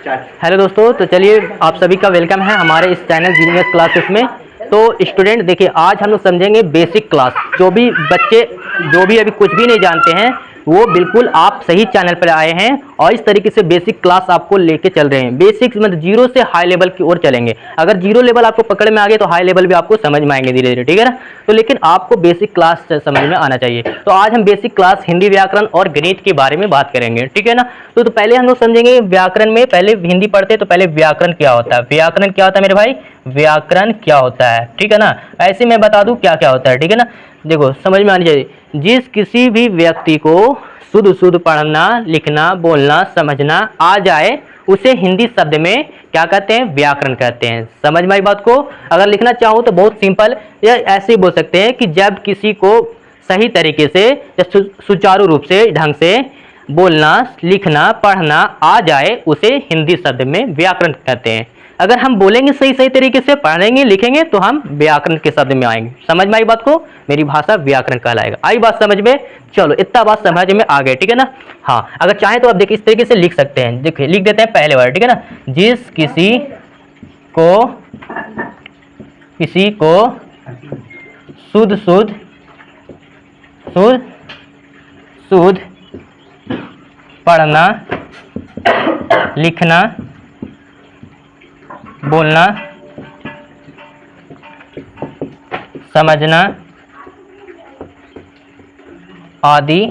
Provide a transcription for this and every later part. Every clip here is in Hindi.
हेलो दोस्तों, तो चलिए आप सभी का वेलकम है हमारे इस चैनल जीनियस क्लासेस में। तो स्टूडेंट देखिए, आज हम लोग समझेंगे बेसिक क्लास। जो भी बच्चे जो भी अभी कुछ भी नहीं जानते हैं, वो बिल्कुल आप सही चैनल पर आए हैं और इस तरीके से बेसिक क्लास आपको लेके चल रहे हैं। बेसिक्स मतलब जीरो से हाई लेवल की ओर चलेंगे। अगर जीरो लेवल आपको पकड़ में आ गए तो हाई लेवल भी आपको समझ में आएंगे धीरे धीरे, ठीक है ना। तो लेकिन आपको बेसिक क्लास समझ में आना चाहिए। तो आज हम बेसिक क्लास हिंदी व्याकरण और गणित के बारे में बात करेंगे, ठीक है ना। तो पहले हम लोग समझेंगे व्याकरण में। पहले हिंदी पढ़ते तो पहले व्याकरण क्या होता है। व्याकरण क्या होता है मेरे भाई? व्याकरण क्या होता है, ठीक है ना। ऐसे मैं बता दूं क्या क्या होता है, ठीक है ना। देखो समझ में आनी चाहिए। जिस किसी भी व्यक्ति को शुद्ध शुद्ध पढ़ना लिखना बोलना समझना आ जाए, उसे हिंदी शब्द में क्या कहते हैं? व्याकरण कहते हैं। समझ में आई बात को? अगर लिखना चाहो तो बहुत सिंपल या ऐसे ही बोल सकते हैं कि जब किसी को सही तरीके से या सुचारू रूप से ढंग से बोलना लिखना पढ़ना आ जाए, उसे हिंदी शब्द में व्याकरण कहते हैं। अगर हम बोलेंगे सही सही तरीके से पढ़ेंगे लिखेंगे तो हम व्याकरण के शब्द में आएंगे। समझ में आई बात को? मेरी भाषा व्याकरण कहलाएगा। आई बात समझ में? चलो इतना बात समझ में आ गए, ठीक है ना। हाँ, अगर चाहे तो आप देखिए इस तरीके से लिख सकते हैं। देखिए लिख देते हैं पहले वर्ड, ठीक है ना। जिस किसी को शुद्ध शुद्ध शुद्ध शुद्ध पढ़ना लिखना बोलना समझना आदि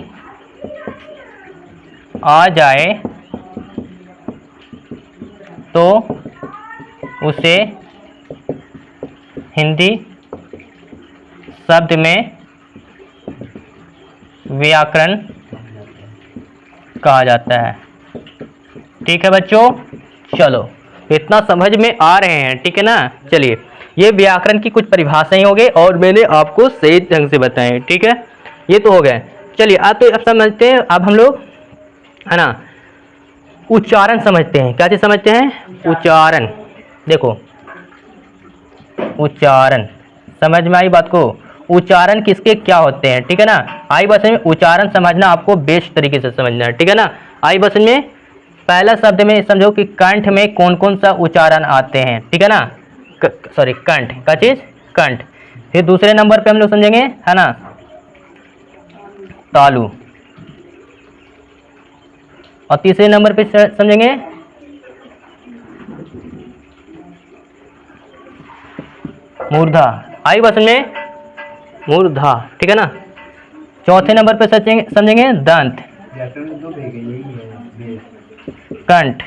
आ जाए तो उसे हिंदी शब्द में व्याकरण कहा जाता है। ठीक है बच्चों, चलो इतना समझ में आ रहे हैं, ठीक है ना। चलिए, ये व्याकरण की कुछ परिभाषाएं हो गई और मैंने आपको सही ढंग से बताए, ठीक है। ये तो हो गए। चलिए अब समझते हैं। अब हम लोग है ना उच्चारण समझते हैं। क्या चीज समझते हैं? उच्चारण। देखो उच्चारण समझ में आई बात को? उच्चारण किसके क्या होते हैं, ठीक है ना। आई बस में उच्चारण समझना आपको बेस्ट तरीके से समझना है, ठीक है ना। आई बस में पहला शब्द में समझो कि कंठ में कौन कौन सा उच्चारण आते हैं, ठीक है ना। सॉरी कंठ का चीज कंठ। फिर दूसरे नंबर पे हम लोग समझेंगे है ना तालु। और तीसरे नंबर पे समझेंगे मूर्धा। आई बस में मूर्धा, ठीक है ना। चौथे नंबर पे समझेंगे दंत कंठ।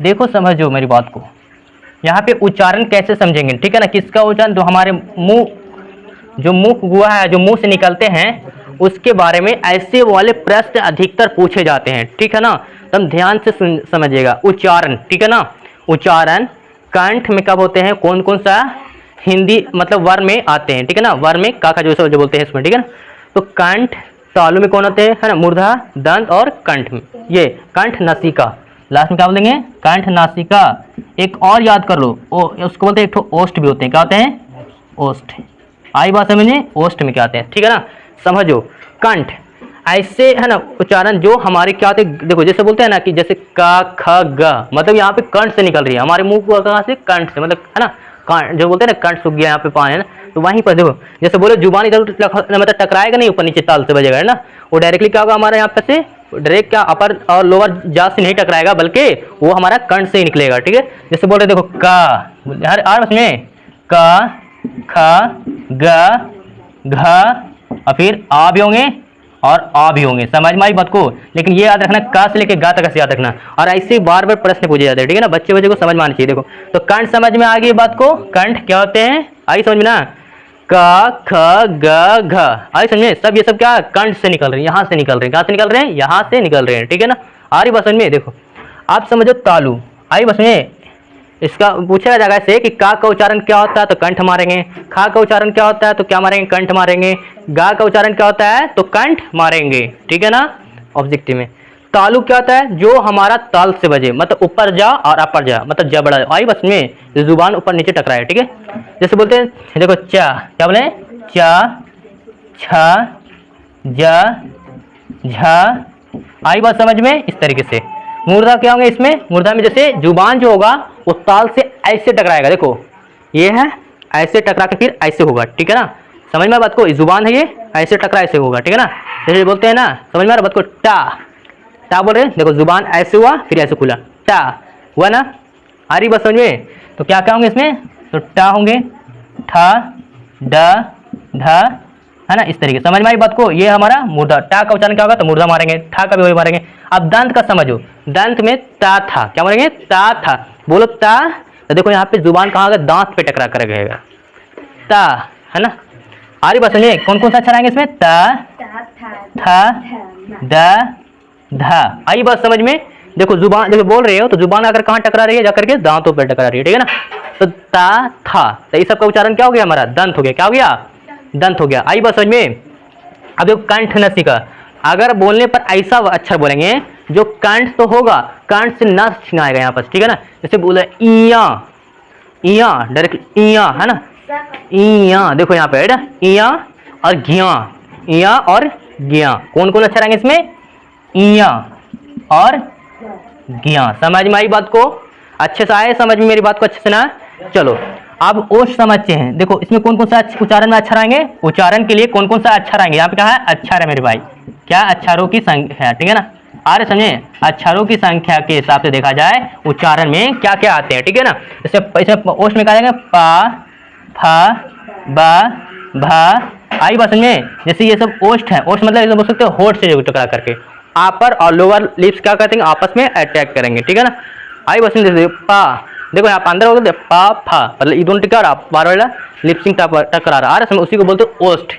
देखो समझो मेरी बात को, यहाँ पे उच्चारण कैसे समझेंगे, ठीक है ना। किसका उच्चारण? जो हमारे मुख हुआ है, जो मुंह से निकलते हैं, उसके बारे में ऐसे वाले प्रश्न अधिकतर पूछे जाते हैं, ठीक है ना। तुम ध्यान से समझिएगा उच्चारण, ठीक है ना। उच्चारण कंठ में कब होते हैं? कौन कौन सा हिंदी मतलब वर्ण में आते हैं, ठीक है ना। वर्ण में का जो बोलते हैं इसमें, ठीक है ना। तो कंठ तालु में कौन होते हैं? है ना मूर्धा दंत और कंठ में। ये कंठ नासिका, लास्ट में क्या बोलेंगे? कंठ नासिका। एक और याद कर लो, उसको बोलते हैं एक ठो ओष्ठ भी होते हैं। क्या होते हैं? ओष्ठ। आई बात समझिए, ओष्ठ में क्या आते हैं, ठीक है ना। समझो कंठ ऐसे है ना उच्चारण जो हमारे क्या होते हैं। देखो जैसे बोलते हैं ना कि जैसे का ख ग, मतलब यहाँ पे कंठ से निकल रही है हमारे मुंह को, कहाँ से? कंठ से, मतलब है ना जो बोलते हैं ना कंठ सूख गया यहाँ पे पानी है ना, तो वहीं पर देखो जैसे बोलो जुबान इधर मतलब टकराएगा नहीं, ऊपर नीचे ताल से बजेगा, है ना। वो डायरेक्टली क्या होगा हमारे यहाँ पे से डायरेक्ट क्या अपर और लोअर जात से नहीं टकराएगा, बल्कि वो हमारा कंठ से ही निकलेगा, ठीक है। जैसे बोल रहे देखो का हर आर में का ख ग घ और फिर आ भी होंगे और आ भी होंगे। समझ में आई बात को? लेकिन ये याद रखना का से लेके गा तक याद रखना, और ऐसे बार बार प्रश्न पूछे जाते हैं, ठीक है ना। बच्चे को समझ में आना चाहिए। देखो तो कंठ समझ में आ गई बात को? कंठ क्या होते हैं? आई समझ में ना। का ख ग घ आई समझ में? सब ये सब क्या कंठ से निकल रहे हैं, यहाँ से निकल रहे हैं। कहाँ से निकल रहे हैं? यहाँ से निकल रहे हैं, ठीक है ना। आ रही बात समझ में? देखो आप समझो तालु। आई बस में इसका पूछा जाएगा ऐसे कि का उच्चारण क्या होता है? तो कंठ मारेंगे। खा का उच्चारण क्या होता है? तो क्या मारेंगे? कंठ मारेंगे। गा का उच्चारण क्या होता है? तो कंठ मारेंगे, ठीक है ना। ऑब्जेक्टिव में तालु क्या होता है? जो हमारा ताल से बजे, मतलब ऊपर जा और अपर जा, मतलब जबड़ा। आई बस में जुबान ऊपर नीचे टकराए, ठीक है। जैसे बोलते हैं देखो चा, क्या बोले? चा छ ज झ। आई बात समझ में? इस तरीके से मुर्दा क्या होंगे इसमें, मुर्दा में जैसे जुबान जो होगा वो ताल से ऐसे टकराएगा, देखो ये है ऐसे टकरा के फिर ऐसे होगा, ठीक है ना, समझ में बात को, जुबान है ये ऐसे टकरा ऐसे होगा, ठीक है ना, जैसे बोलते हैं ना, समझ में आ रहा बात को, टा टा बोल रहे हैं, देखो जुबान ऐसे हुआ फिर ऐसे खुला, टा हुआ ना, आ रही बात समझ में। तो क्या क्या होंगे इसमें, तो टा होंगे, ठा ड ध, है ना, इस तरीके समझ में आई बात को। ये हमारा मुर्दा, टा का उच्चारण क्या होगा, तो मुर्दा मारेंगे, ठा का भी वही मारेंगे। अब दंत का समझो, दंत में ता था, क्या मारेंगे, ता था, बोलो ता, तो देखो यहाँ पे जुबान कहाँ गया, दांत पे टकरा कर गएगा, ता, है ना, आ रही बात समझिए। कौन कौन सा अक्षर आएंगे इसमें, ता था द धा, आई बात समझ में। देखो जुबान, देखो बोल रहे हो तो जुबान आकर कहाँ टकरा रही है, जाकर के दांतों पर टकरा रही है, ठीक है ना, तो ता था, तो इस सब का उच्चारण क्या हो गया हमारा, दंत हो गया, क्या हो गया, दंत हो गया, आई बात समझ में। अब देखो कंठ नसिका, अगर बोलने पर ऐसा अक्षर बोलेंगे जो कंठ तो होगा, कंठ से न छिनाएगा यहाँ पर, ठीक है ना, जैसे बोले इया, इया डायरेक्ट इया, है ना, इया, देखो यहाँ पे इया और घिया, इया और गिया, कौन कौन अक्षर आएंगे इसमें, इया और गिया, समझ में आई बात को, अच्छे से आए समझ में मेरी बात को, अच्छे से ना। चलो अब ओष्ठ समझते हैं, देखो इसमें कौन कौन सा उच्चारण में अक्षर आएंगे, उच्चारण के लिए कौन कौन सा अक्षर आएंगे, यहाँ पे क्या है, अक्षर है मेरे भाई, क्या अक्षरों की संख्या, ठीक है ना, आ रहे समझे, अक्षरों की संख्या के हिसाब से देखा जाए उच्चारण में क्या क्या आते हैं, ठीक है ना, जैसे इसमें ओष्ठ में क्या आएंगे, पा फा बा भा, आई बात समझे, जैसे ये सब ओष्ठ है, ओष्ठ मतलब बोल सकते हो होठ से टकरा करके, अपर और लोअर लिप्स क्या करते हैं, आपस में अटैक करेंगे, ठीक है ना, आई बात समझे, पा, देखो यहाँ अंदर हो गया पा फा, मतलब ये दोनों टिका रहा, बार बार लिप्सिंग टकरा रहा, आ रहा, उसी को बोलते हैं ओष्ठ,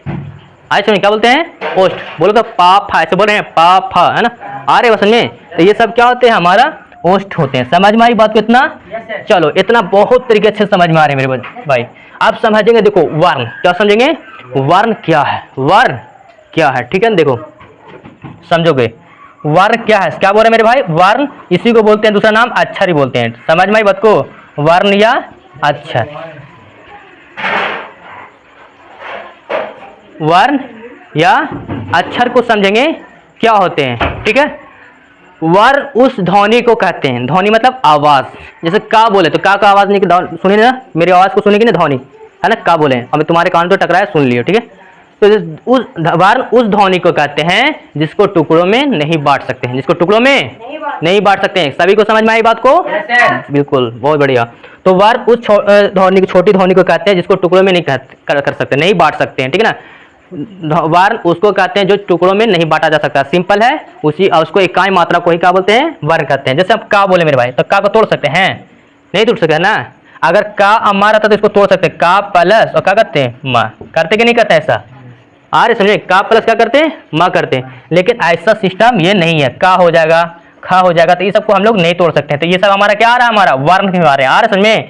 आई समझ क्या बोलते हैं, ओष्ठ, बोलो तो पा फा, ऐसे बोल रहे हैं पा फा, है ना, आ रहे समझ में, तो ये सब क्या होते हैं, हमारा ओष्ठ होते हैं, समझ में आई बात को इतना। चलो इतना बहुत तरीके से समझ में आ रहे हैं मेरे भाई। अब समझेंगे, देखो वर्ण क्या समझेंगे, वर्ण क्या है, वर्ण क्या है, ठीक है ना, देखो समझोगे वर्ण क्या है, क्या बोल रहे हैं मेरे भाई, वर्ण इसी को बोलते हैं, दूसरा नाम अक्षर ही बोलते हैं, समझ में आई बात को, वर्ण या अक्षर, वर्ण या अक्षर को समझेंगे क्या होते हैं, ठीक है। वर्ण उस ध्वनि को कहते हैं, ध्वनि मतलब आवाज, जैसे का बोले तो का आवाज नहीं, सुनिए ना मेरी आवाज को, सुनिए कि ना ध्वनि, है ना, का बोले, अब तुम्हारे कान तो टकराया, सुन लियो, ठीक है, तो उस वर्ण उस ध्वनि को कहते हैं जिसको टुकड़ों में नहीं बांट सकते हैं, जिसको टुकड़ों में नहीं बांट सकते हैं, सभी को समझ में आई बात को, बिल्कुल बहुत बढ़िया। तो वर्ण उस ध्वनि, छोटी ध्वनि को कहते हैं जिसको टुकड़ों में नहीं कर सकते, नहीं बांट सकते हैं, ठीक है ना, वर्ण उसको कहते हैं जो टुकड़ों में नहीं बांटा जा सकता, सिंपल है, उसी उसको इकाई मात्रा को ही क्या बोलते हैं, वर्ण कहते हैं। जैसे अब का बोले मेरे भाई, तो का को तोड़ सकते हैं, नहीं तोड़ सकते है ना, अगर का अम्मा रहता तो इसको तोड़ सकते हैं, का प्लस और क्या करते हैं, माँ, करते कि नहीं करते ऐसा, आ रहे समझे, का प्लस क्या करते हैं, माँ करते हैं, लेकिन ऐसा सिस्टम ये नहीं है, का हो जाएगा खा हो जाएगा, तो ये सबको हम लोग नहीं तोड़ सकते हैं, तो ये सब हमारा क्या आ रहा है, हमारा वर्ण के आ रहे हैं, आ रहे समझ में,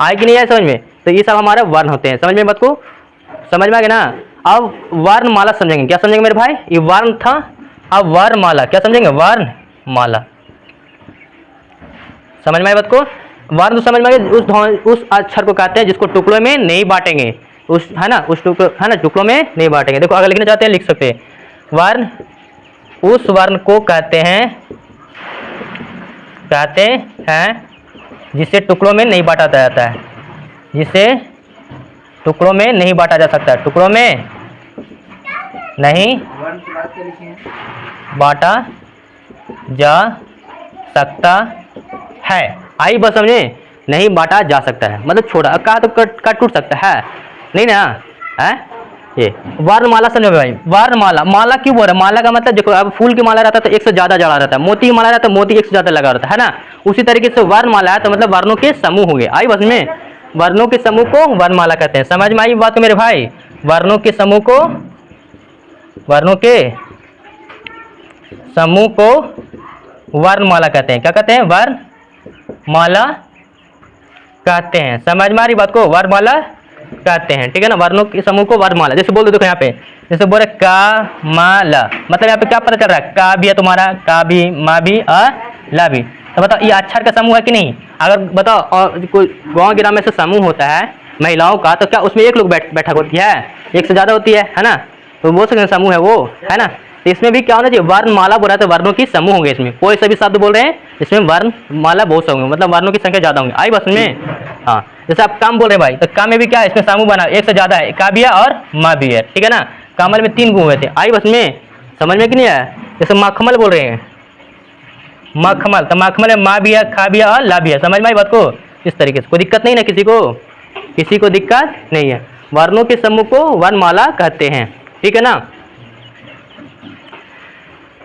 आए कि नहीं आए समझ में, तो ये सब हमारे वर्ण होते हैं, समझ में बात को, समझ में आ गया ना। अब वर्ण माला समझेंगे, क्या समझेंगे मेरे भाई, ये वर्ण था, अब वर्ण माला क्या समझेंगे, वर्ण माला, समझ में आई बात को, वर्ण तो समझ में आ गया, उस अक्षर को कहते हैं जिसको टुकड़ों में नहीं बांटेंगे, उस है ना, उस टुकड़ों है ना, टुकड़ों में नहीं बांटेंगे। देखो अगर लिखना चाहते हैं लिख सकते हैं, वर्ण उस वर्ण को कहते हैं जिसे टुकड़ों में नहीं बांटा जाता है, जिसे टुकड़ों में नहीं बांटा जा सकता है, टुकड़ों में नहीं बांटा जा सकता है, आई बस समझे, नहीं बांटा जा सकता है मतलब छोटा, कहा तो कट टूट सकता है नहीं ना, है ये वर्णमाला समझो भाई, वर्णमाला, माला क्यों बोल रहा है, माला का मतलब देखो, अब फूल की माला रहता है तो एक से ज्यादा जड़ा रहता है, मोती की माला रहता है मोती एक से ज्यादा लगा रहता है ना, उसी तरीके से वर्णमाला है तो मतलब वर्णों के समूह होंगे, आई बस में, वर्णों के समूह को वर्णमाला कहते हैं, समझ में आई बात मेरे भाई, वर्णों के समूह को, वर्णों के समूह को वर्णमाला कहते हैं, क्या कहते हैं, वर्णमाला कहते हैं, समझ में आ रही बात को, वर्णमाला कहते हैं, ठीक है ना, वर्णों के समूह को वर्णमाला, जैसे बोल दो देखो यहाँ पे, जैसे बोल रहे का माला, मतलब यहाँ पे क्या पता चल रहा है, का भी है तुम्हारा, का भी, माँ भी, ला भी, तो बताओ ये अक्षर का समूह है कि नहीं, अगर बताओ और कोई गाँव गिराम में से समूह होता है महिलाओं का, तो क्या उसमें एक लोग बैठक होती है, एक से ज्यादा होती है ना, तो बोल सकते हैं समूह है वो, है ना, तो इसमें भी क्या होना चाहिए, वर्णमाला बोला तो वर्णों की समूह होंगे, इसमें कोई सभी शब्द बोल रहे हैं इसमें वर्णमाला बहुत से होंगे, मतलब वर्णों की संख्या ज़्यादा होंगे। आई बस में। हाँ, जैसे आप काम बोल रहे हैं भाई, तो काम में भी क्या है, इसमें समूह बना एक से ज़्यादा है, का भी है और माँ भी है, ठीक है ना। कामल में 3 गुण हुए थे। आई बस में, समझ में कि नहीं आया। जैसे मखमल बोल रहे हैं, मखमल, तो मखमल में माँ भी है, खा भी है और ला भी है। समझ में आई बात को। इस तरीके से कोई दिक्कत नहीं ना, किसी को दिक्कत नहीं है। वर्णों के समूह को वर्णमाला कहते हैं, ठीक है ना।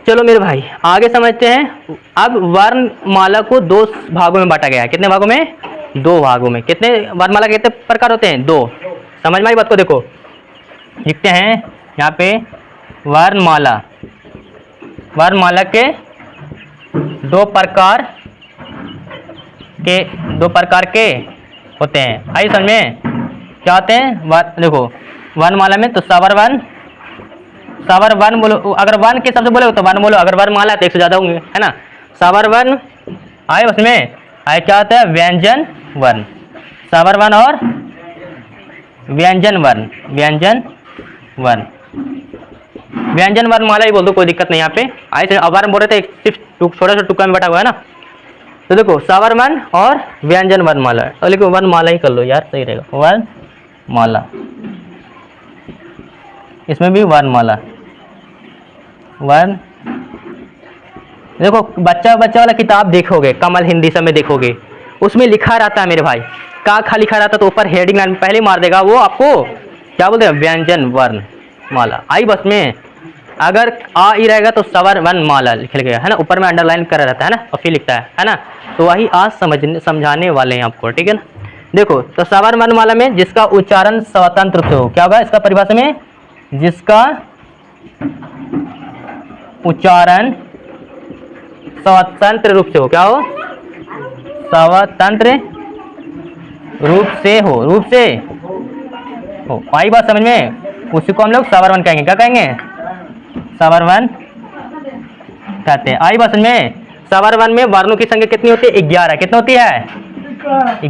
चलो मेरे भाई आगे समझते हैं। अब वर्णमाला को 2 भागों में बांटा गया है। कितने भागों में, 2 भागों में। कितने वर्णमाला के कितने प्रकार होते हैं, 2। समझ में आई बात को। देखो लिखते हैं यहाँ पे, वर्णमाला, वर्णमाला के 2 प्रकार के होते हैं। आई समझ में, क्या होते हैं। देखो वर्णमाला में तो सवर वर्ण बोलो, अगर वर्ण के शब्द बोले तो वर्ण बोलो, अगर वर्णमाला तो 1 से ज़्यादा होंगे, है ना। सवर वर्ण आए उसमें, आए क्या होता है, व्यंजन वर्ण। सवर वर्ण और व्यंजन वर्ण, व्यंजन वर्णमाला ही बोल दो, कोई दिक्कत नहीं यहाँ पे। आए वर्ण बोल रहे थे, सिर्फ छोटा सा टुकड़ा में बटा हुआ है ना। तो देखो सवर वर्ण और व्यंजन वर्णमाला, तो लेकिन वर्णमाला ही कर लो यार, सही रहेगा। वर्णमाला, इसमें भी वर्णमाला, देखो बच्चा वाला किताब देखोगे, कमल हिंदी सब में देखोगे, उसमें लिखा रहता है मेरे भाई, का खा लिखा रहता, तो ऊपर हेडिंग लाइन पहले मार देगा वो आपको, क्या बोलते हैं, व्यंजन वर्णमाला। आई बस में, अगर आ ही रहेगा तो सवर वर्णमाला लिख गया है ना, ऊपर में अंडरलाइन करा रहता है ना, और फिर लिखता है ना। तो वही आज समझाने वाले हैं आपको, ठीक है ना। देखो तो सवर वर्णमाला में जिसका उच्चारण स्वतंत्र रूप से हो, क्या होगा इसका परिभाषा में, जिसका उच्चारण स्वतंत्र रूप से हो, क्या हो, स्वतंत्र रूप से हो। आई बात समझ में, उसी को हम लोग सवर वर्ण कहेंगे। क्या कहेंगे, सवर वर्ण कहते हैं। आई बात समझ में। सवर वर्ण में वर्णों की संख्या कितनी होती है, 11। कितनी होती है,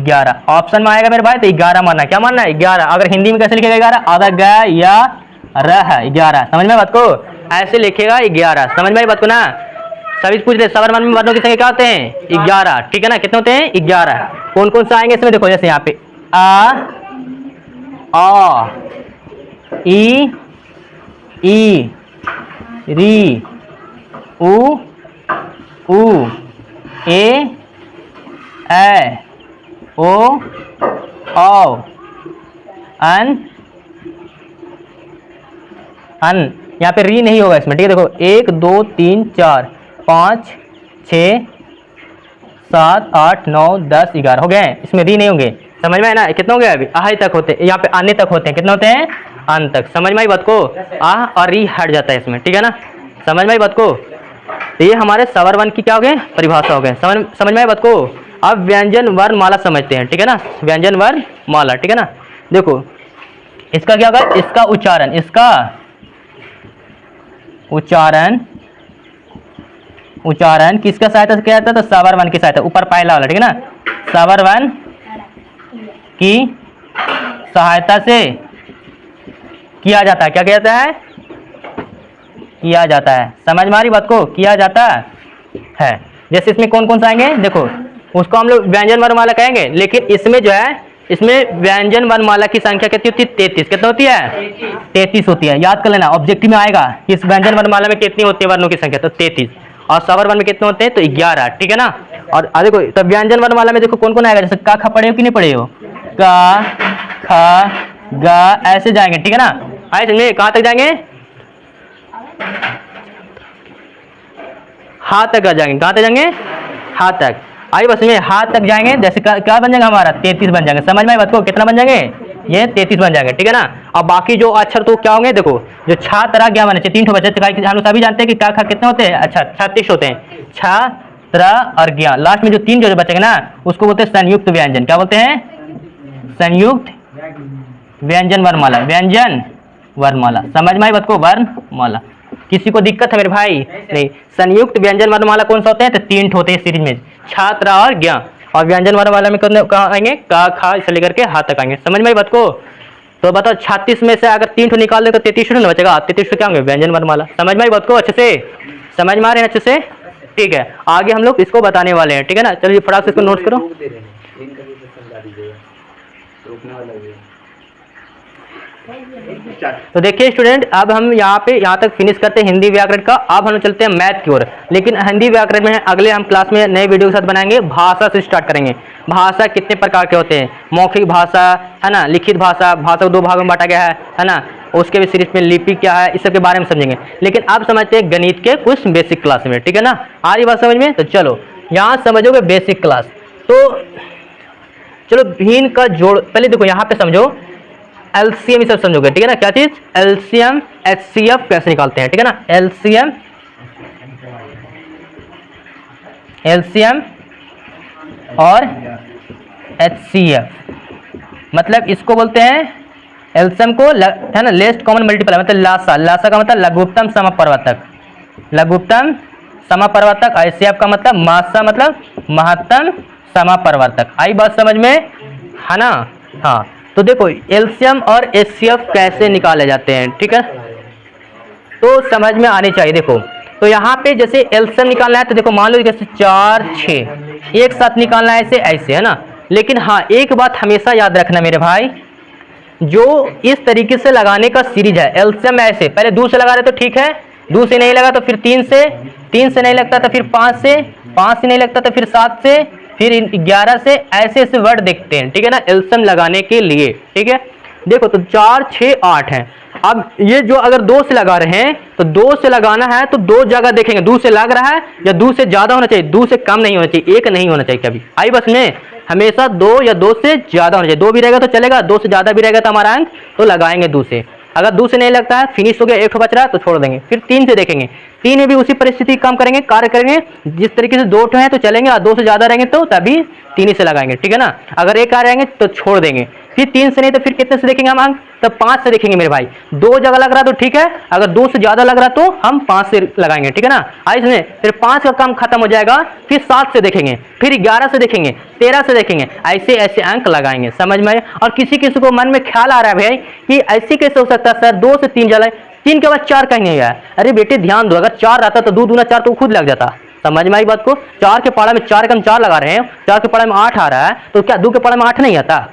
11। ऑप्शन में आएगा मेरे भाई तो 11 मानना, क्या मानना है, 11। अगर हिंदी में कैसे लिखेगा 11, आधा ग या रह, 11। समझ में बात को, ऐसे लिखेगा 11। समझ में बात को ना। सभी पूछ ले, सवर वर्ण में वर्णों की संख्या क्या होते हैं, 11, ठीक है ना। कितने होते हैं, 11। कौन कौन से आएंगे इसमें, देखो जैसे यहाँ पे आ ई री उ ए ओ औ अन। यहाँ पे री नहीं होगा इसमें, ठीक है। देखो 1 2 3 4 5 6 7 8 9 10 11 हो गए, इसमें री नहीं होंगे। समझ में है ना। कितने हो गए अभी, आह तक होते हैं, यहाँ पे आने तक होते हैं। कितने होते हैं, अन तक। समझ में आई बात को, आह और री हट जाता है इसमें, ठीक है ना। समझ में आई बात को। तो ये हमारे सवर वर्ण की क्या हो गए, परिभाषा हो गए। समझ में आई बात को। अब व्यंजन वर्णमाला समझते हैं, ठीक है ना। व्यंजन वर्णमाला, ठीक है ना। देखो इसका क्या होगा, इसका उच्चारण किसका सहायता से किया जाता है, तो सवर वर्ण की सहायता, ऊपर पहला वाला, ठीक है ना। सवर वर्ण की सहायता से किया जाता है। क्या किया जाता है, किया जाता है। समझ में आ रही बात को, किया जाता है। जैसे इसमें कौन कौन सा आएंगे, देखो उसको हम लोग व्यंजन वर्णमाला कहेंगे, लेकिन इसमें जो है, इसमें व्यंजन वर्णमाला की संख्या कितनी होती है, 33। कितनी होती है, 33 होती है। याद कर लेना, ऑब्जेक्टिव में आएगा कि इस व्यंजन वर्णमाला में कितनी होती है वर्णों की संख्या, तो 33। और सवर वर्ण में कितने होते हैं, तो 11, ठीक है ना। और देखो तब व्यंजन वर्णमाला में देखो कौन कौन आएगा, जैसे का खा पढ़े हो कि नहीं पढ़े हो, का ख ग ऐसे जाएंगे, ठीक है ना। आए समझे, कहाँ तक जाएंगे, हाथ तक जाएंगे। कहाँ तक जाएंगे, हाथ तक। आई बस में हाथ तक जाएंगे, जैसे क्या बन जाएगा हमारा, 33 बन जाएंगे। समझ में आई बात को, कितना बन जाएंगे, ये 33 बन जाएंगे, ठीक है ना। और बाकी जो अक्षर तो क्या होंगे, देखो जो छा तरह ज्ञा बने, 3 ठो बचे, हम लोग सभी जानते हैं कि का खा कितने होते हैं, अच्छा 36 होते हैं। छा त्र और ज्ञा, लास्ट में जो 3 जो बचेंगे ना, उसको बोलते हैं संयुक्त व्यंजन। क्या बोलते हैं, संयुक्त व्यंजन वर्णमाला, व्यंजन वर्णमाला। समझ में आई बात को, वर्णमाला। किसी को दिक्कत है मेरे भाई, नहीं। संयुक्त व्यंजन वर्णमाला कौन सा होते हैं, तो 3 होते हैं सीरीज में, छात्र और ज्ञा। और व्यंजन वर्णमाला में कहाँ आएंगे, का खा से लेकर के हाथ तक आएंगे। समझ में आई बात को। तो बताओ 36 में से अगर 3 ठो निकाल दे तो 33 ठो ना बचेगा। 33 ठो क्या होंगे? व्यंजन वर्णमाला। समझ में आई बात को अच्छे से? समझ में आ रहे हैं अच्छे से? ठीक है, आगे हम लोग इसको बताने वाले हैं, ठीक है ना। चलिए फटाक से इसको नोट करो। तो देखिए स्टूडेंट, अब हम यहाँ तक फिनिश करते हैं हिंदी व्याकरण का। अब हम चलते हैं मैथ की ओर, लेकिन हिंदी व्याकरण में अगले हम क्लास में नए वीडियो के साथ बनाएंगे। भाषा से स्टार्ट करेंगे। भाषा कितने प्रकार के होते हैं? मौखिक भाषा है ना, लिखित भाषा, भाषा को 2 भागों में बांटा गया है ना। उसके भी सीरीज में लिपि क्या है, इस सब के बारे में समझेंगे। लेकिन अब समझते हैं गणित के कुछ बेसिक क्लास में, ठीक है ना। आ रही बात समझ में? तो चलो यहाँ समझोगे बेसिक क्लास। तो चलो भिन्न का जोड़, पहले देखो यहाँ पे समझो एलसीएम, ये सब समझोगे, ठीक है ना। क्या चीज? एलसीएम एचसीएफ कैसे निकालते हैं, ठीक है ना। एलसीएम और एचसीएफ, मतलब इसको बोलते हैं एलसीएम को है ना लेस्ट कॉमन मल्टीपल, मतलब लासा। लासा का मतलब लघुत्तम समप्रवर्तक, लघुत्तम समप्रवर्तक। एचसीएफ का मतलब मासा, मतलब महत्तम समप्रवर्तक। आई बात समझ में, है ना। हाँ, तो देखो एलसीएम और एचसीएफ कैसे निकाले जाते हैं, ठीक है, तो समझ में आनी चाहिए। देखो तो यहाँ पे जैसे एलसीएम निकालना है तो देखो मान लो जैसे 4 6 एक साथ निकालना है, ऐसे ऐसे, है ना। लेकिन हाँ एक बात हमेशा याद रखना मेरे भाई, जो इस तरीके से लगाने का सीरीज है एलसीएम ऐसे, पहले 2 से लगा रहे तो ठीक है, 2 से नहीं लगा तो फिर 3 से, 3 से नहीं लगता तो फिर 5 से, 5 से नहीं लगता तो फिर 7 से, फिर 11 से, ऐसे ऐसे वर्ड देखते हैं, ठीक है ना, एलसीएम लगाने के लिए, ठीक है। देखो तो 4 6 8 है। अब ये जो अगर 2 से लगा रहे हैं तो 2 से लगाना है तो 2 जगह देखेंगे, 2 से लग रहा है या 2 से ज्यादा होना चाहिए, 2 से कम नहीं होना चाहिए, 1 नहीं होना चाहिए कभी। आई बस में हमेशा 2 या 2 से ज्यादा होना चाहिए। 2 भी रहेगा तो चलेगा, 2 से ज्यादा भी रहेगा तो हमारा अंक तो लगाएंगे 2 से। अगर 2 से नहीं लगता है, फिनिश हो गया, 1 बच रहा है तो छोड़ देंगे। फिर 3 से देखेंगे, 3 में भी उसी परिस्थिति काम करेंगे, कार्य करेंगे। जिस तरीके से 2 हैं तो चलेंगे, और 2 से ज्यादा रहेंगे तो तभी 3 ही से लगाएंगे, ठीक है ना। अगर 1 आ रहेंगे तो छोड़ देंगे। फिर 3 से नहीं तो फिर कितने से देखेंगे हम अंक? तो 5 से देखेंगे मेरे भाई। 2 जगह लग रहा तो ठीक है, अगर 2 से ज्यादा लग रहा तो हम 5 से लगाएंगे, ठीक है ना। आई इसमें फिर 5 का काम खत्म हो जाएगा, फिर 7 से देखेंगे, फिर 11 से देखेंगे, 13 से देखेंगे, ऐसे ऐसे अंक लगाएंगे। समझ में आए? और किसी किसी को मन में ख्याल आ रहा है भाई कि ऐसे कैसे हो सकता है सर, 2 से 3 जला, 3 के बाद 4 कहीं नहीं आया। अरे बेटे ध्यान दो, अगर 4 रहता तो 2 दूना 4 तो खुद लग जाता। समझ में आई बात को? 4 के पाड़ा में 4 कम 4 लगा रहे हैं, 4 के पाड़ा में 8 आ रहा है, तो क्या 2 के पाड़ा में 8 नहीं आता?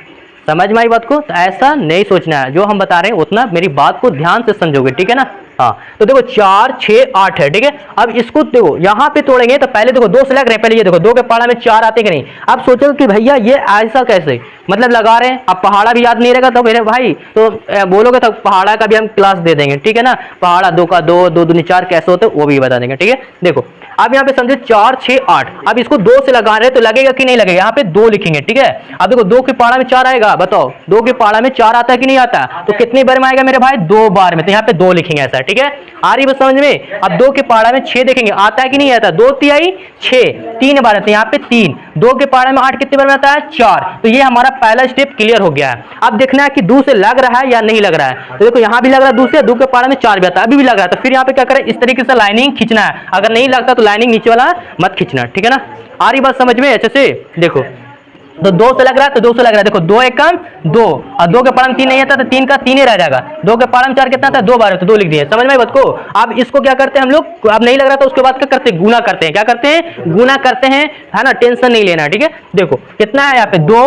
समझ में आई बात को? तो ऐसा नहीं सोचना है, जो हम बता रहे हैं उतना मेरी बात को ध्यान से समझोगे, ठीक है ना। हाँ, तो देखो 4 6 8 है, ठीक है। अब इसको देखो यहाँ पे तोड़ेंगे तो पहले देखो 2 से लग रहे हैं, पहले ये देखो 2 के पाड़ा में 4 आते कि नहीं। अब सोचो कि भैया ये ऐसा कैसे, मतलब लगा रहे हैं। अब पहाड़ा भी याद नहीं रहेगा तो मेरे भाई तो बोलोगे तो पहाड़ा का भी हम क्लास दे देंगे, ठीक है ना। पहाड़ा 2 का 2 2 दूनी 4 कैसे होते वो भी बता देंगे, ठीक है। देखो अब यहाँ पे समझे 4 6 8, अब इसको 2 से लगा रहे हैं तो लगेगा कि नहीं लगेगा? यहाँ पे 2 लिखेंगे, ठीक है। अब देखो 2 के पाड़ा में 4 आएगा, बताओ 2 के पाड़ा में 4 आता है कि नहीं आता? तो कितनी बार में आएगा मेरे भाई? 2 बार में, तो यहाँ पे 2 लिखेंगे ऐसा, ठीक है। आ रही बात समझ में? अब 2 के पाड़ा में 6 देखेंगे, आता है कि नहीं आता? 2 तिहाई 6, 3 बार, तो यहाँ पे 3। 2 के पाड़ा में 8 कितनी बार में आता है? 4। तो ये हमारा पहला स्टेप क्लियर हो गया है। अब देखना है कि 2 से लग रहा है या नहीं लग रहा है। तो देखो यहाँ भी लग रहा है 2 से, 2 के पाड़ा में 4 भी आता है, अभी भी लग रहा है। तो फिर यहाँ पे क्या करें, इस तरीके से लाइनिंग खींचना है। अगर नहीं लगता तो लाइनिंग नीचे वाला मत खींचना, ठीक है ना। आ रही बात समझ में अच्छे से? देखो तो 2 से लग रहा है तो 2 से लग रहा है, देखो 2 1 2, और 2 के पाड़ा में 3 नहीं आता तो 3 का 3 ही रह जाएगा। 2 के पाड़ा में 4 कितना था? 2 बार, तो 2 लिख दिए। समझ में बात को? अब इसको क्या करते हैं हम लोग, अब नहीं लग रहा तो उसके बाद क्या करते हैं? गुना करते हैं। क्या करते हैं? गुना करते हैं, है ना, टेंशन नहीं लेना, ठीक है। देखो कितना है यहाँ पे? 2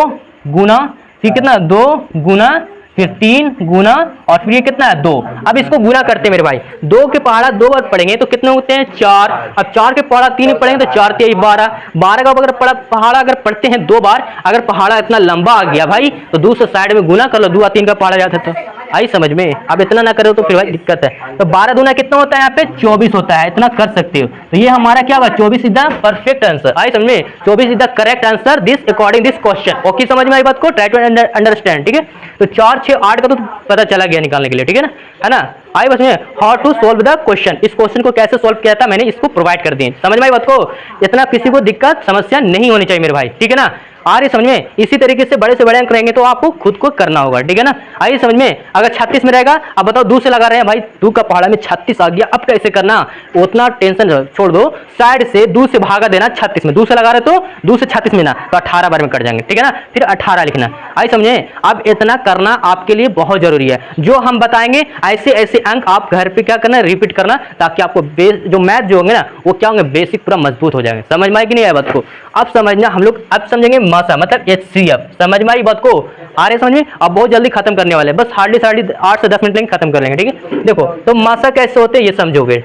गुना, फिर कितना? 2 गुना, फिर 3 गुना, और फिर ये कितना है? 2। अब इसको गुना करते हैं मेरे भाई। 2 के पहाड़ा 2 बार पढ़ेंगे तो कितने होते हैं? 4। अब 4 के पहाड़ा 3 पढ़ेंगे तो 4 3 12। 12 का अगर पहाड़ा अगर पढ़ते हैं 2 बार, अगर पहाड़ा इतना लंबा आ गया भाई तो 2 से साइड में गुना कर लो, 2 और 3 का पहाड़ा जाता है। तो आई समझ में? अब इतना ना करो तो फिर भाई दिक्कत है। तो 12 दूना कितना होता है? यहाँ पे 24 होता है, इतना कर सकते हो। तो ये हमारा क्या होगा? 24 इज द परफेक्ट आंसर। आई समझ में? 24 is the correct answer this according this question. Okay, समझ में आई बात को? ट्राई टू अंडरस्टैंड, ठीक है। तो 4 6 8 का तो पता चला गया निकालने के लिए, ठीक है ना। आई बस में how to solve the question, इस क्वेश्चन को कैसे सोल्व किया था मैंने इसको प्रोवाइड कर दिए। समझ में आई बात को? इतना किसी को दिक्कत समस्या नहीं होनी चाहिए मेरे भाई, ठीक है ना। आ रही समझ में? इसी तरीके से बड़े अंक रहेंगे तो आपको खुद को करना होगा, ठीक है ना। आइए समझ में, अगर 36 में रहेगा, अब बताओ 2 से लगा रहे हैं भाई, 2 का पहाड़ा में 36 आ गया, अब कैसे करना? उतना टेंशन छोड़ दो, साइड से 2 से भागा देना 36 में, 2 से लगा रहे तो 2 से 36 में ना, तो 18 बार में कट जाएंगे, ठीक है ना। फिर 18 लिखना। आइए समझे, अब इतना करना आपके लिए बहुत जरूरी है। जो हम बताएंगे ऐसे ऐसे अंक आप घर पे क्या करना, रिपीट करना, ताकि आपको जो मैथ जो होंगे ना वो क्या होंगे, बेसिक पूरा मजबूत हो जाएंगे। समझ में आई कि नहीं आया बात को? अब समझना, हम लोग अब समझेंगे मासा मतलब HCF। समझ में आई बात को? आ रहे समझ में? अब बहुत जल्दी खत्म करने वाले हैं, बस हार्डली 8 से 10 मिनट लेंगे, खत्म कर लेंगे, ठीक है। देखो तो मासा कैसे होते हैं ये समझोगे।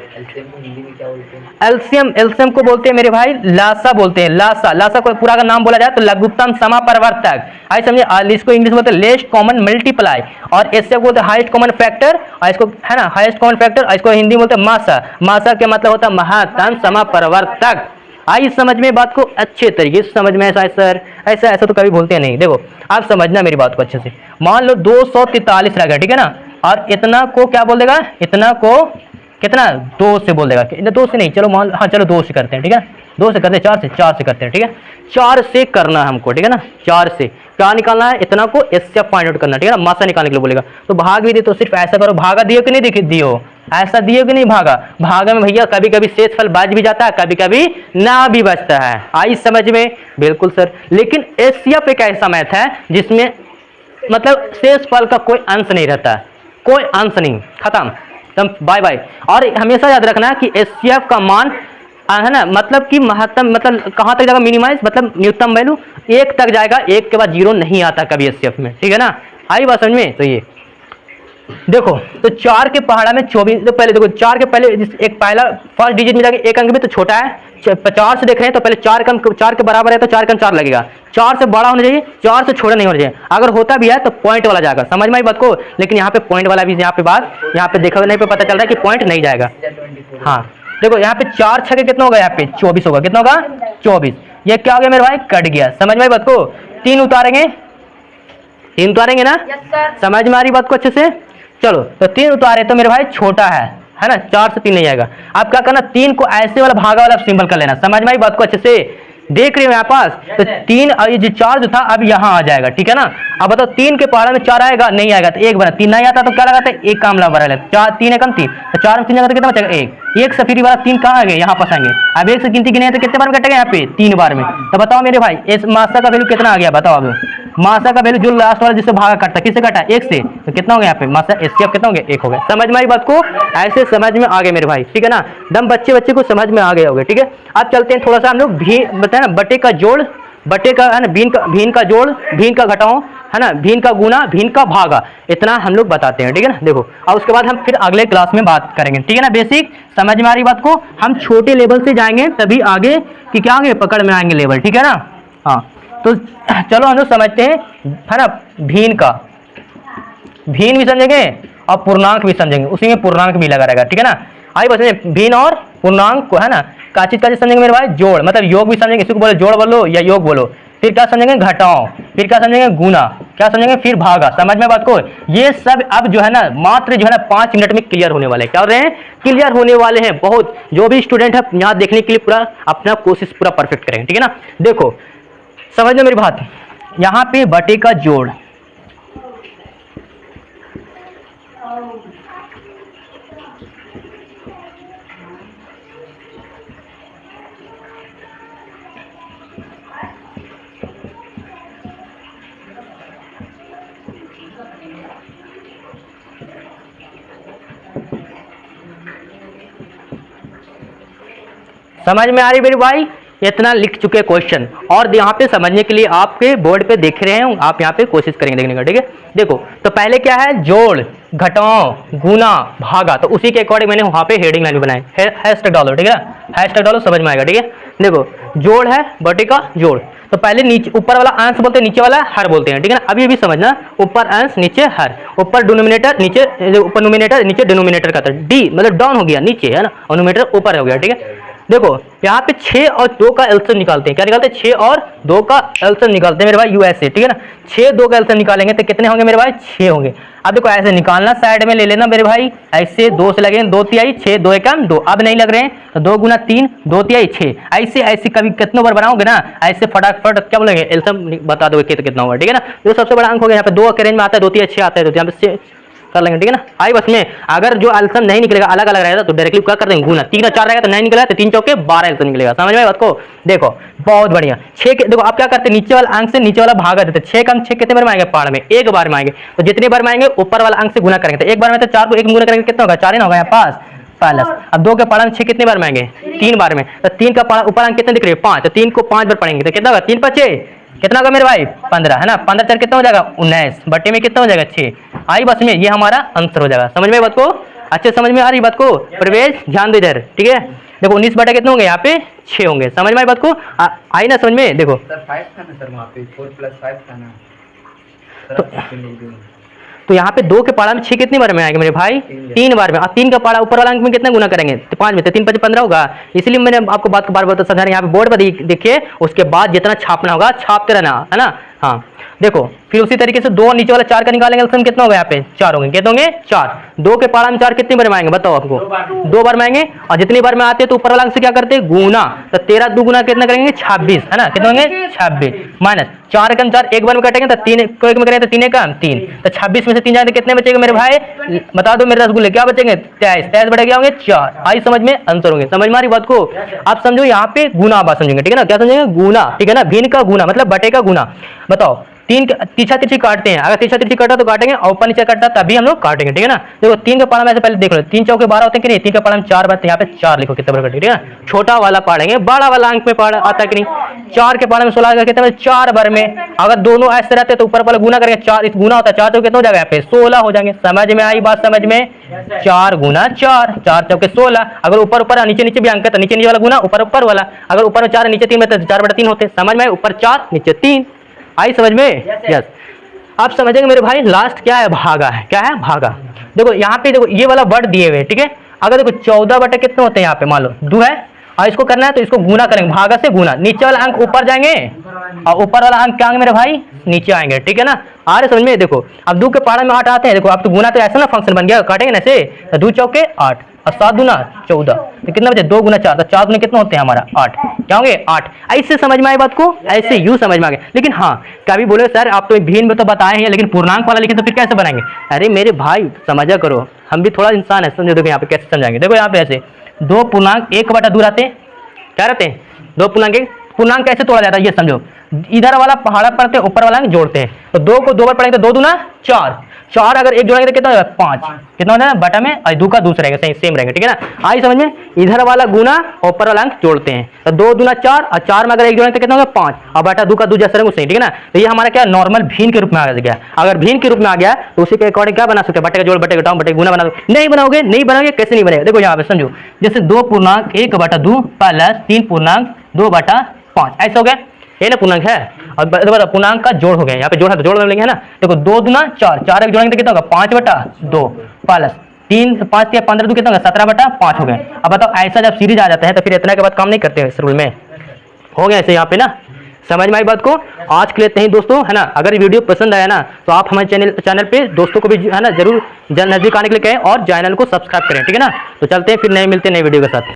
एलसीएम को बोलते हैं मेरे भाई लासा बोलते हैं, लासा को पूरा का नाम बोला जाए तो लघुत्तम समापरिवर्तक। आई समझे, इसको इंग्लिश में बोलते हैं लेस्ट कॉमन मल्टीप्लाई, और एचसीएफ बोलते हैं हाईएस्ट कॉमन फैक्टर, और इसको है ना हाईएस्ट कॉमन फैक्टर, और इसको हिंदी में बोलते हैं मासा। मासा के मतलब होता है महत्तम समापरिवर्तक। आई समझ में बात को अच्छे तरीके से समझ में? ऐसा सर ऐसा तो कभी बोलते हैं नहीं। देखो आप समझना मेरी बात को अच्छे से। मान लो 243 रह गया, ठीक है ना, और इतना को क्या बोल देगा, इतना को कितना 2 से बोल देगा, 2 से नहीं, चलो मान, हाँ चलो 2 से करते हैं, ठीक है, 2 से करते हैं, 4 से करते हैं, ठीक है। 4 से करना है हमको, ठीक है ना। 4 से क्या निकालना है, इतना को एचसीएफ फाइंड आउट करना, ठीक है ना। मासा निकालने के लिए बोलेगा तो भाग भी दे तो सिर्फ ऐसा करो, भागा दियो कि नहीं दियो, ऐसा दियो कि नहीं भागा। भागा में भैया कभी कभी शेषफल बच भी जाता है, कभी कभी ना भी बचता है। आई समझ में? बिल्कुल सर। लेकिन एचसीएफ एक ऐसा मैथ है जिसमें मतलब शेषफल का कोई अंश नहीं रहता है, कोई अंश नहीं, खत्म, बाय बाय। और हमेशा याद रखना कि एचसीएफ का मान है ना, मतलब कि महत्तम मतलब कहाँ तक जाएगा, मिनिमाइज मतलब न्यूनतम वैल्यू 1 तक जाएगा, 1 के बाद 0 नहीं आता कभी एचसीएफ में, ठीक है ना। आई बात समझ में? तो ये देखो तो 4 के पहाड़ा में 24, तो पहले देखो 4 के पहले एक पहला फर्स्ट डिजिट में जाके 1 अंक में तो छोटा है, 4 से देख रहे हैं तो पहले 4 के बराबर है तो 4 का 4 लगेगा, 4 से बड़ा होना चाहिए, 4 से छोटा नहीं होना चाहिए। अगर होता भी है तो पॉइंट वाला जाएगा, समझ में आई बात को? लेकिन यहाँ पे पॉइंट वाला भी, यहाँ पे बात यहाँ पे देखा नहीं पे पता चल रहा है कि पॉइंट नहीं जाएगा। हाँ देखो यहाँ पे 4 छके कितना होगा, यहाँ पे 24 होगा, कितना होगा 24। ये क्या हो गया मेरे भाई, कट गया। समझ में आई बात को? 3 उतारेंगे, 3 उतारेंगे ना, समझ में आ रही बात को अच्छे से? चलो तो 3 उतारे तो मेरे भाई छोटा है ना, 4 से 3 नहीं आएगा। आप क्या करना, 3 को ऐसे वाला भागा वाला सिंबल कर लेना। समझ में आई बात को अच्छे से? देख रहे हो यहाँ पास, तो 3 और ये जो 4 जो था अब यहाँ आ जाएगा, ठीक है ना। अब बताओ 3 के पहाड़ा में 4 आएगा, नहीं आएगा तो 1 बना, 3 नहीं आता तो क्या लगाते हैं, 1 काम लगा रहा है, 4 3 एकम 3, तो 4 में 3 लगाते कितना बचेगा, 1 से फिर वाला 3 कहाँ आ गए, यहाँ पास आएंगे। अब 1 से गिनती गिने तो कितने बार में कटेगा, यहाँ पे 3 बार में। तो बताओ मेरे भाई इस मासा का वैल्यू कितना आ गया, बताओ अब। मासा का वैल्यू जो लास्ट वाला जिससे भागा कटता, किससे कटा, 1 से, तो कितना हो गया यहाँ पे मासा एचसीएफ कितना हो गया, 1 हो गया। समझ में आई बात को? ऐसे समझ में आ गए मेरे भाई, ठीक है ना। दम बच्चे को समझ में आ गए होंगे, ठीक है। अब चलते हैं थोड़ा सा हम लोग भी बताए ना, बटे का जोड़, बटे का है ना, भीन का जोड़, भीन का घटाओ है ना, भीन का गुना, भीन का भागा, इतना हम लोग बताते हैं, ठीक है ना। देखो और उसके बाद हम फिर अगले क्लास में बात करेंगे, ठीक है ना। बेसिक समझ में आ रही बात को? हम छोटे लेवल से जाएंगे तभी आगे कि क्या आगे पकड़ में आएंगे लेवल, ठीक है ना। हाँ तो चलो हम लोग समझते हैं है ना, भीन का, भीन भी समझेंगे और पूर्णांक भी समझेंगे, उसी में पूर्णांक भी लगा रहेगा, ठीक है ना। आइए बस भीन और पूर्णांक को है ना का चीज समझेंगे मेरे भाई, जोड़ मतलब योग भी समझेंगे, इसी को बोलो जोड़ बोलो या योग बोलो। फिर क्या समझेंगे, घटाओ, फिर क्या समझेंगे, गुना, क्या समझेंगे, फिर भागा। समझ में बात को? ये सब अब जो है ना मात्र जो है ना 5 मिनट में क्लियर होने वाले हैं। क्या हो रहे हैं, क्लियर होने वाले हैं। बहुत जो भी स्टूडेंट है यहाँ देखने के लिए पूरा अपना कोशिश पूरा परफेक्ट करेंगे, ठीक है ना। देखो समझ लो मेरी बात, यहाँ पे बटे का जोड़, समझ में आ रही मेरे भाई? इतना लिख चुके क्वेश्चन, और यहाँ पे समझने के लिए आपके बोर्ड पे देख रहे हैं, आप यहाँ पे कोशिश करेंगे देखने का, ठीक है। देखो तो पहले क्या है, जोड़, घटाओ, गुना, भागा, तो उसी के अकॉर्डिंग मैंने वहाँ पे हेडिंग लाइन भी बनाई, हैशटैग डालो, ठीक है, हैशटैग डालो, समझ में आएगा, ठीक है। देखो जोड़ है, बटे का जोड़, तो पहले नीचे ऊपर वाला अंश बोलते हैं, नीचे वाला हर बोलते हैं, ठीक है ना। अभी भी समझना, ऊपर अंश नीचे हर, ऊपर डिनोमिनेटर नीचे, ऊपर नोमिनेटर नीचे डिनोमिनेटर का, डी मतलब डाउन हो गया नीचे है ना, और नोमिनेटर ऊपर हो गया, ठीक है। देखो यहाँ पे 6 और 2 का एलसीएम निकालते हैं। क्या निकालते हैं? 6 और 2 का एलसीएम निकालते हैं मेरे भाई यूएसए, ठीक है ना। 6 2 का एलसीएम निकालेंगे तो कितने होंगे मेरे भाई? 6 होंगे। अब देखो ऐसे निकालना, साइड में ले लेना मेरे भाई, ऐसे 2 से लगेंगे, 2 तिहाई 6, 2 एकम 2। अब नहीं लग रहे हैं तो 2 गुना 3, 2 तिहाई 6। ऐसे ऐसे कभी कितनों बार बनाओगे ना, ऐसे फटाफट क्या बोलेंगे, एलसीएम बता दोगे कितना होगा, ठीक है ना। तो सबसे बड़ा अंक हो गया यहाँ पे 2 के रेंज में आता है, 2 तिहाई 6 आता है, तो यहाँ पे कर लेंगे, ठीक है ना। आई बस में अगर जो एलसीएम नहीं निकलेगा, अलग अलग रहेगा, तो डायरेक्टली क्या कर देंगे, गुना। 3 और 4 रहेगा तो नहीं निकलेगा, तो 3 चौके 12 एलसीएम निकलेगा। समझ में बात को? देखो बहुत बढ़िया। 6 के देखो आप क्या करते हैं, नीचे वाला अंक से नीचे वाला भागा देते। 6 का अंक 6 कितने बार में आएंगे? पाड़ में एक बार में आएंगे। तो जितनी बार में आएंगे ऊपर वाला अंक से गुना करेंगे, तो एक बार में तो 4 को 1 में गुना करेंगे कितना होगा? 4 ही ना होगा यहाँ पास प्लस। अब 2 के पाड़ा में 6 कितने बार में आएंगे? 3 बार में। तो 3 का पाड़ा ऊपर अंक कितने दिख रहे हैं? 5। तो 3 को 5 बार पढ़ेंगे तो कितना होगा? 3 5 कितना होगा मेरे भाई? 15 है ना। 15 4 कितना हो जाएगा? 19 बटे में कितना हो जाएगा? 6। आई बस में ये हमारा आंसर हो जाएगा। समझ में बात को? अच्छे समझ में आ रही बात को? प्रवेश ध्यान दो इधर, ठीक है। देखो 19 बटा कितने होंगे? यहाँ पे 6 होंगे। समझ में आई बात को? आई ना समझ में? देखो सर 5 था ना सर, वहाँ पे 4 + 5 था ना तो यहाँ पे 2 के पाड़ा में 6 कितनी बार में आएंगे मेरे भाई? 3 बार में। और 3 का पाड़ा ऊपर वाला अंक में कितना गुना करेंगे? तो 5 में। तो 3 5 15 होगा। इसलिए मैंने आपको बात को बार बार समझा रहा हूं। यहाँ पे बोर्ड पर देखिए, उसके बाद जितना छापना होगा छापते रहना, है ना। हाँ देखो फिर उसी तरीके से 2 नीचे वाला 4 का निकालेंगे, एलसीएम कितना होगा? यहाँ पे 4 होंगे। कितने होंगे? 4। 2 के पाड़ा में 4 कितनी बार में आएंगे बताओ आपको? 2 बार में आएंगे। और जितनी बार में आते हैं तो ऊपर वाला अंक से क्या करते हैं? गुना। तो 13 2 गुना कितना करेंगे? 26, है ना। कितने होंगे? 26 माइनस 4 एकम 4 एक बार में कटेंगे, तो 3 को एक में करेंगे तो 3 एकम 3। तो 26 में से 3 जाएंगे कितने बचेंगे मेरे भाई? बता दो मेरे रसगुल्ले, क्या बचेंगे? 23। 23 बटे क्या होंगे? 4। आई समझ में? आंसर होंगे। समझ में आ रही बात को? आप समझो यहाँ पे गुना बात समझेंगे, ठीक है ना। क्या समझेंगे? गुना, ठीक है ना। भिन्न का गुना मतलब बटे का गुना। बताओ 3 तीछा तिरछी काटते हैं, अगर तीछा तिरछी काटा तो काटेंगे, और ऊपर नीचे काटा तभी हम लोग काटेंगे, ठीक है ना। देखो 3 का पाड़ा में ऐसे पहले देख लो, 3 चौके 12 होते हैं कि नहीं? 3 का पाड़ा में 4 बार, यहाँ पे 4 लिखो कितना बार, ठीक है ना। छोटा वाला पाड़ेंगे, बड़ा वाला अंक में पाड़ा आता है कि नहीं? 4 के पाड़ा में 16 कितने बार? 4 बार में। अगर दोनों ऐसे रहते तो ऊपर वाला गुना करेंगे, 4 इस गुना होता है, 4 चौके कितना हो जाएगा? यहाँ पे 16 हो जाएंगे। समझ में आई बात? समझ में? 4 गुना 4, 4 चौके 16। अगर ऊपर ऊपर नीचे नीचे भी अंक है तो नीचे नीचे वाला गुना, ऊपर ऊपर वाला। अगर ऊपर में 4 नीचे 3 में तो 4 बटा 3 होते। समझ में? ऊपर 4 नीचे 3। आई समझ में? यस। आप समझेंगे मेरे भाई, लास्ट क्या है? भागा है। क्या है? भागा। देखो यहाँ पे देखो ये वाला वर्ड दिए हुए, ठीक है। अगर देखो 14 बटे कितने होते हैं यहाँ पे, मान लो 2 है, और इसको करना है तो इसको गुना करेंगे, भागा से गुना। नीचे वाला अंक ऊपर जाएंगे और ऊपर वाला अंक क्या आएंगे मेरे भाई? नीचे आएंगे, ठीक है ना। आ रहे समझ में? देखो अब 2 के पाड़ा में 8 आते हैं। देखो अब तो गुना तो ऐसा ना फंक्शन बन गया, काटेंगे ना ऐसे, तो 2 चौके 8 और 7 दूना 14, तो कितना बचे? 2 गुना 4, तो 4 गुना कितने होते हैं हमारा? 8। क्या होंगे? 8। ऐसे समझ में आई बात को? ऐसे यूं समझ में आ गया। लेकिन हाँ कभी बोले सर आप तो भिन्न में तो बताए हैं, लेकिन पूर्णांक वाला लिखे तो फिर कैसे बनाएंगे? अरे मेरे भाई समझा करो, हम भी थोड़ा इंसान है, समझो। देखो यहाँ पे कैसे समझाएंगे। देखो यहाँ पे ऐसे 2 पूर्णांक 1 बटा 2 रहते हैं। क्या रहते हैं? 2 पूर्णांक 1। पूर्णांक कैसे तोड़ा जाता है ये समझो। इधर वाला पहाड़ा पढ़ते हैं, ऊपर वाला जोड़ते हैं, तो 2 को 2 बार पढ़ेंगे तो 2 दूना 4। 4 अगर 1 जोड़ेंगे तो कितना होगा? 5। कितना हो जाएगा? बटा में, और 2 का दूसरा रहेगा, सेम रहेगा, ठीक है ना। आई समझ में? इधर वाला गुना ऊपर वाला अंक जोड़ते हैं, तो 2 दूना 4, और 4 में अगर 1 जोड़ेंगे तो कितना होगा? 5, और बटा 2 का 2 जैसा रहेगा, ठीक है ना। तो ये हमारा क्या नॉर्मल भिन्न के रूप में आ गया। अगर भिन्न के रूप में आ गया तो उसी के अकॉर्डिंग क्या बना सकते हैं? बटे का जोड़, बटे का घटाओ, बटे गुना बना दो। नहीं बनाओगे? नहीं बनाओगे, कैसे नहीं बनेगा? देखो यहाँ पे समझो, जैसे 2 पूर्णांक 1 बटा 2 प्लस 3 पूर्णांक 2 बटा 5, ऐसा हो गया। ये ना पूर्णांक है, और पूर्णांक का जोड़ हो गया। यहाँ पे जोड़ है तो जोड़ लेंगे, है ना। देखो 2 दूना 4, 4 एक जोड़ेंगे तो कितना होगा? 5 बटा 2 प्लस 3 5 या 15 2 कितना होगा? 17 बटा 5 हो गए। अब बताओ ऐसा जब सीरीज आ जाता है तो फिर इतना के बाद काम नहीं करते हैं इस रूल में? हो गया ऐसे यहाँ पे ना। समझ में आई बात को? आज के लिए इतना ही दोस्तों, है ना। अगर वीडियो पसंद आया ना तो आप हमारे चैनल पे दोस्तों को भी, है ना, जरूर नजदीक आने के लिए कहें और चैनल को सब्सक्राइब करें, ठीक है ना। तो चलते हैं फिर, नए मिलते हैं नए वीडियो के साथ।